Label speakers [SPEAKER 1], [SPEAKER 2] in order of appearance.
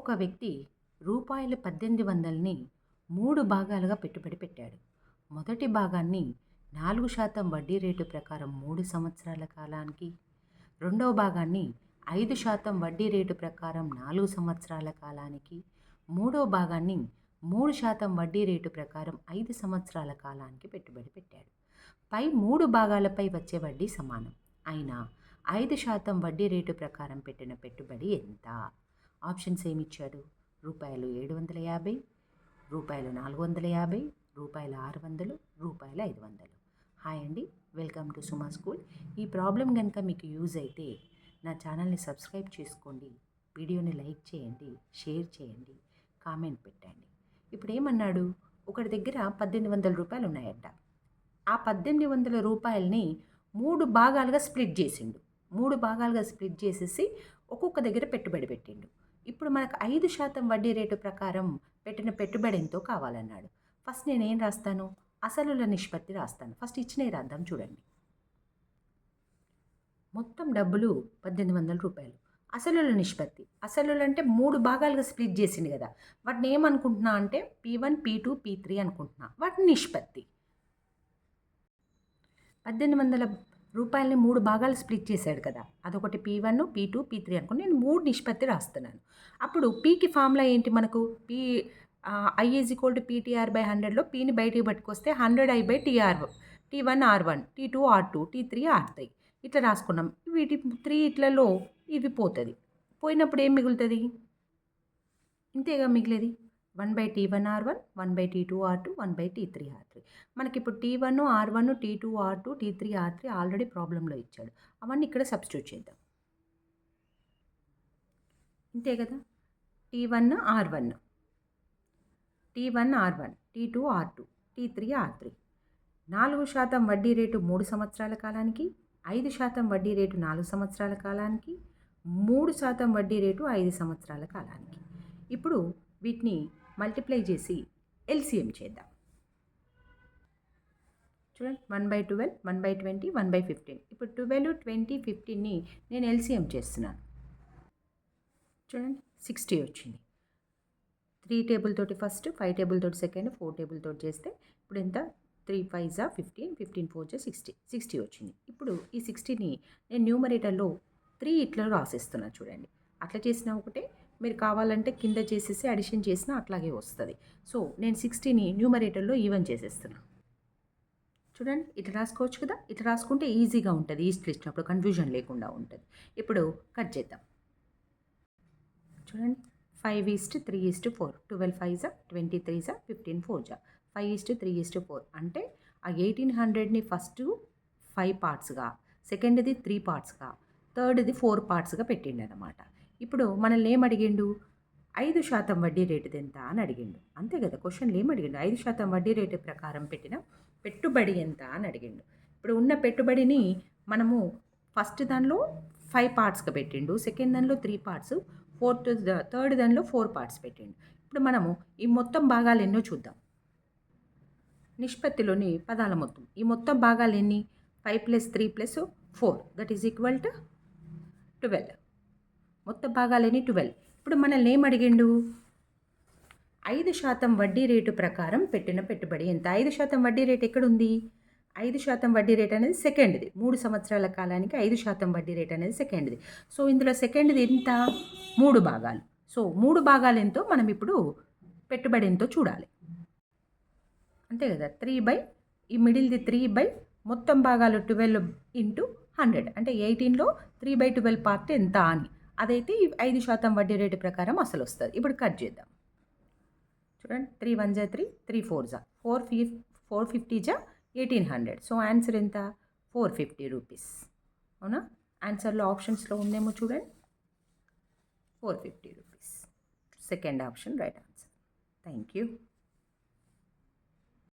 [SPEAKER 1] ఒక వ్యక్తి రూపాయలు 1800ని 3 భాగాలుగా పెట్టుబడి పెట్టాడు. మొదటి భాగాన్ని 4% వడ్డీ రేటు ప్రకారం 3 సంవత్సరాల కాలానికి, రెండవ భాగాన్ని 5% వడ్డీ రేటు ప్రకారం 4 సంవత్సరాల కాలానికి, మూడో భాగాన్ని 3% వడ్డీ రేటు ప్రకారం 5 సంవత్సరాల కాలానికి పెట్టుబడి పెట్టాడు. పై 3 భాగాలపై వచ్చే వడ్డీ సమానం అయినా 5% వడ్డీ రేటు ప్రకారం పెట్టిన పెట్టుబడి ఎంత? ఆప్షన్స్ ఏమిచ్చాడు? రూపాయలు 750, రూపాయలు 450, రూపాయలు 600, రూపాయలు 500. హాయ్ అండి, వెల్కమ్ టు సుమా స్కూల్. ఈ ప్రాబ్లం కనుక మీకు యూజ్ అయితే నా ఛానల్ని సబ్స్క్రైబ్ చేసుకోండి, వీడియోని లైక్ చేయండి, షేర్ చేయండి, కామెంట్ పెట్టండి. ఇప్పుడు ఏమన్నాడు? ఒకటి దగ్గర 1800 రూపాయలు ఉన్నాయంట. ఆ 1800 రూపాయలని 3 భాగాలుగా స్ప్లిట్ చేసిండు. 3 భాగాలుగా స్ప్లిట్ చేసేసి ఒక్కొక్క దగ్గర పెట్టుబడి పెట్టిండు. ఇప్పుడు మనకు 5% వడ్డీ రేటు ప్రకారం పెట్టిన పెట్టుబడి ఎంతో కావాలన్నాడు. ఫస్ట్ నేనేం రాస్తాను? అసలుల నిష్పత్తి రాస్తాను. ఫస్ట్ ఇచ్చినవి రాద్దాం. చూడండి, మొత్తం డబ్బులు 1800 రూపాయలు. అసలుల నిష్పత్తి, అసలులు అంటే 3 భాగాలుగా స్ప్లిట్ చేసింది కదా, వాటిని ఏమనుకుంటున్నా అంటే P1, P2, P3 అనుకుంటున్నా. వాటి నిష్పత్తి 1800 రూపాయలని 3 భాగాలు స్ప్లిట్ చేశాడు కదా, అదొకటి P1, P2, P3 అనుకుని నేను 3 నిష్పత్తి రాస్తున్నాను. అప్పుడు Pకి ఫార్ములా ఏంటి మనకు? I = PTR/100లో Pని బయటికి పట్టుకొస్తే 100I/TR, T1 R1, T2 R2, T3 R3 ఇట్లా రాసుకున్నాం. వీటి 3 ఇట్లలో ఇవి పోతుంది. పోయినప్పుడు ఏం మిగులుతుంది? ఇంతేగా మిగిలేది. 1/T1 R1, 1/T2 R2, 1/T3 R3. మనకి ఇప్పుడు T1 R1, T2 R2, T3 R3 already ప్రాబ్లంలో ఇచ్చాడు. అవన్నీ ఇక్కడ సబ్స్టిట్యూట్ చేద్దాం. ఇంతే కదా. T1 R1, T1 R1, T2 R2, T3 R3. 4% వడ్డీ రేటు 3 సంవత్సరాల కాలానికి, 5% వడ్డీ రేటు 4 సంవత్సరాల కాలానికి, 3% వడ్డీ రేటు 5 సంవత్సరాల కాలానికి. ఇప్పుడు వీటిని మల్టిప్లై చేసి ఎల్సిఎం చేద్దాం. చూడండి, 1/12, 1/20, 1/15. ఇప్పుడు 12, 20, 15ని నేను ఎల్సిఎం చేస్తున్నాను. చూడండి, 60 వచ్చింది. 3 టేబుల్ తోటి ఫస్ట్, 5 టేబుల్ తోటి సెకండ్, 4 టేబుల్ తోటి చేస్తే ఇప్పుడు ఎంత? 3 5 15, 15 4 60, 60 వచ్చింది. ఇప్పుడు ఈ 60ని నేను న్యూమరేటర్లో 3 ఇట్లా రాసేస్తున్నాను. చూడండి, అట్లా చేసినా ఒకటే, మీరు కావాలంటే కింద చేసేసి అడిషన్ చేసినా అట్లాగే వస్తుంది. సో నేను 60ని న్యూమరేటర్లో ఈవెన్ చేసేస్తున్నాను. చూడండి, ఇట్లా రాసుకోవచ్చు కదా. ఇట్లా రాసుకుంటే ఈజీగా ఉంటుంది, ఈస్ట్ ఇచ్చినప్పుడు కన్ఫ్యూజన్ లేకుండా ఉంటుంది. ఇప్పుడు కట్ చేద్దాం. చూడండి, 5:3:4, 12 5 23 15 4 5:3:4 అంటే ఆ 1800ని ఫస్ట్ 5 పార్ట్స్గా, సెకండ్ది 3 పార్ట్స్గా, థర్డ్ది 4 పార్ట్స్గా పెట్టిండు అనమాట. ఇప్పుడు మనల్ని ఏం అడిగిండు? 5% వడ్డీ రేటుది ఎంత అని అడిగిండు. అంతే కదా, క్వశ్చన్లు ఏం అడిగిండు? 5% వడ్డీ రేటు ప్రకారం పెట్టిన పెట్టుబడి ఎంత అని అడిగిండు. ఇప్పుడు ఉన్న పెట్టుబడిని మనము ఫస్ట్ దానిలో 5 పార్ట్స్గా పెట్టిండు, సెకండ్ దానిలో 3 పార్ట్స్, థర్డ్ దానిలో 4 పార్ట్స్ పెట్టిండు. ఇప్పుడు మనము ఈ మొత్తం భాగాలు ఎన్నో చూద్దాం. నిష్పత్తిలోని పదాల మొత్తం, ఈ మొత్తం భాగాలు ఎన్ని? 5 + 3 + 4 దట్ ఈజ్ ఈక్వల్ టు 12. మొత్తం భాగాలేని 12. ఇప్పుడు మనల్ని ఏం అడిగిండు? 5% వడ్డీ రేటు ప్రకారం పెట్టిన పెట్టుబడి ఎంత? 5% వడ్డీ రేటు ఎక్కడుంది? 5% వడ్డీ రేట్ అనేది సెకండ్ది. 3 సంవత్సరాల కాలానికి 5% వడ్డీ రేట్ అనేది సెకండ్ది. సో ఇందులో సెకండ్ది ఎంత? 3 భాగాలు. సో 3 భాగాలు ఎంతో మనం ఇప్పుడు పెట్టుబడి ఎంతో చూడాలి. అంతే కదా. 3 ఈ మిడిల్ది 3 మొత్తం భాగాలు 12 × 100 అంటే 18లో 3/12 పార్ట్ ఎంత అని. అదైతే 5% వడ్డీ రేటు ప్రకారం అసలు వస్తుంది. ఇప్పుడు కట్ చేద్దాం. చూడండి, 3 1 3, 3 4 450 1800. సో ఆన్సర్ ఎంత? 450 రూపీస్. అవునా? ఆన్సర్లో ఆప్షన్స్లో ఉందేమో చూడండి, 450 rupees. Second option right answer. Thank you.